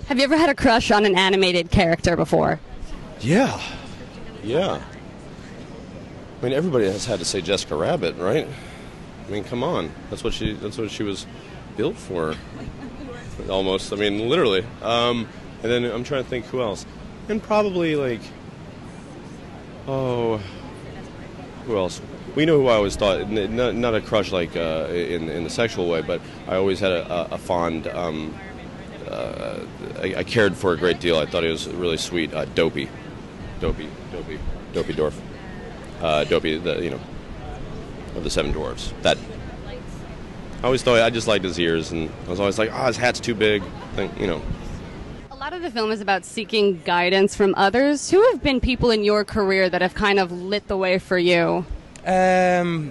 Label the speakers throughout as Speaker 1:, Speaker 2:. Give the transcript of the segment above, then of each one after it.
Speaker 1: Have you ever had a crush on an animated character before?
Speaker 2: Yeah, yeah. I mean, everybody has had to say Jessica Rabbit, right? I mean, come on. That's what she was built for. Almost. I mean, literally. And then I'm trying to think who else. And probably like, oh, who else? We know who I always thought. Not a crush like in the sexual way, but I always had a fond. I cared for a great deal. I thought he was really sweet. Dopey Dwarf. Dopey, of the Seven Dwarfs. That I always thought I just liked his ears, and I was always like, his hat's too big.
Speaker 1: A lot of the film is about seeking guidance from others. Who have been people in your career that have kind of lit the way for you?
Speaker 3: I've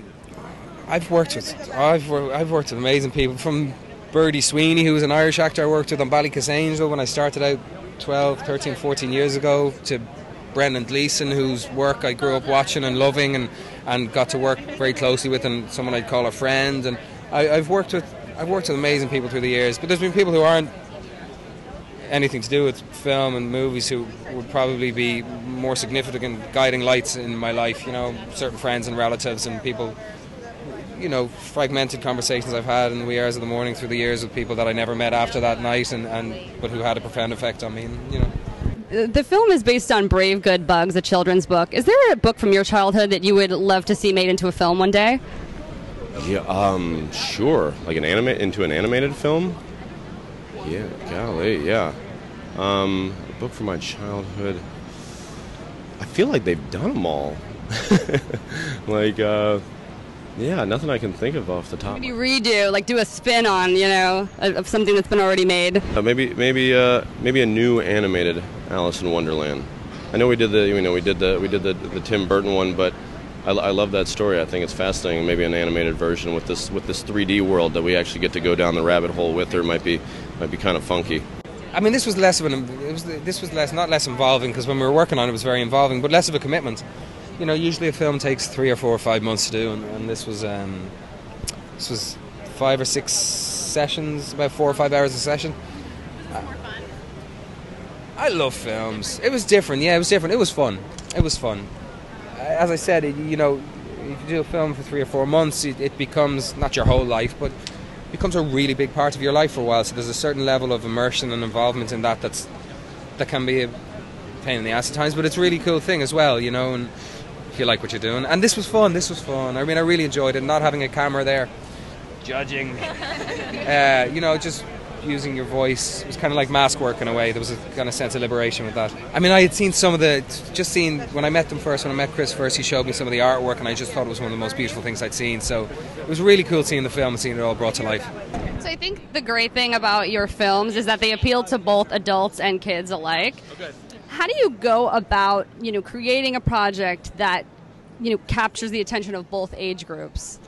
Speaker 3: worked with amazing people, from Birdie Sweeney, who was an Irish actor I worked with on Ballycus Angel when I started out 12, 13, 14 years ago, to Brendan Gleeson, whose work I grew up watching and loving and got to work very closely with, and someone I'd call a friend. And I've worked with amazing people through the years, but there's been people who aren't anything to do with film and movies who would probably be more significant guiding lights in my life, certain friends and relatives and people, fragmented conversations I've had in the wee hours of the morning through the years with people that I never met after that night but who had a profound effect on me.
Speaker 1: The film is based on Brave Good Bugs, a children's book. Is there a book from your childhood that you would love to see made into a film one day?
Speaker 2: Yeah, sure. Like into an animated film? Yeah, golly, yeah. A book from my childhood. I feel like they've done them all. Yeah, nothing I can think of off the top.
Speaker 1: Maybe redo, do a spin on, of something that's been already made.
Speaker 2: Maybe a new animated Alice in Wonderland. I know we did the Tim Burton one, but I love that story. I think it's fascinating. Maybe an animated version with this 3D world that we actually get to go down the rabbit hole with, or might be kind of funky.
Speaker 3: I mean, this was not less involving, because when we were working on it, it was very involving, but less of a commitment. Usually a film takes 3 or 4 or 5 months to do, and this was 5 or 6 sessions, about 4 or 5 hours a session. I love films. It was different. Yeah, it was different. It was fun. As I said, if you do a film for 3 or 4 months, it becomes not your whole life, but it becomes a really big part of your life for a while. So there's a certain level of immersion and involvement in that can be a pain in the ass at times, but it's a really cool thing as well, and if you like what you're doing. And this was fun. I mean, I really enjoyed it, not having a camera there judging, just using your voice. It was kind of like mask work in a way. There was a kind of sense of liberation with that. I mean, I had seen when I met Chris first, he showed me some of the artwork, and I just thought it was one of the most beautiful things I'd seen. So it was really cool seeing the film and seeing it all brought to life.
Speaker 1: So I think the great thing about your films is that they appeal to both adults and kids alike.
Speaker 2: Okay.
Speaker 1: How do you go about, creating a project that, captures the attention of both age groups?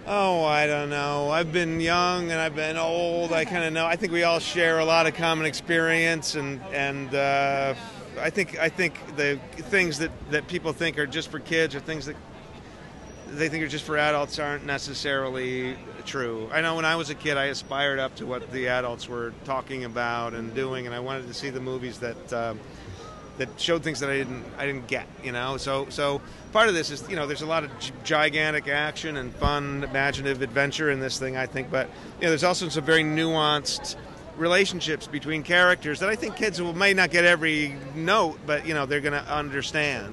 Speaker 4: Oh, I don't know. I've been young and I've been old. I kind of know. I think we all share a lot of common experience, and I think the things that people think are just for kids or things that they think are just for adults aren't necessarily true. I know when I was a kid, I aspired up to what the adults were talking about and doing, and I wanted to see the movies that showed things that I didn't get, So part of this is, there's a lot of gigantic action and fun, imaginative adventure in this thing, I think, but there's also some very nuanced relationships between characters that I think kids may not get every note, but they're going to understand.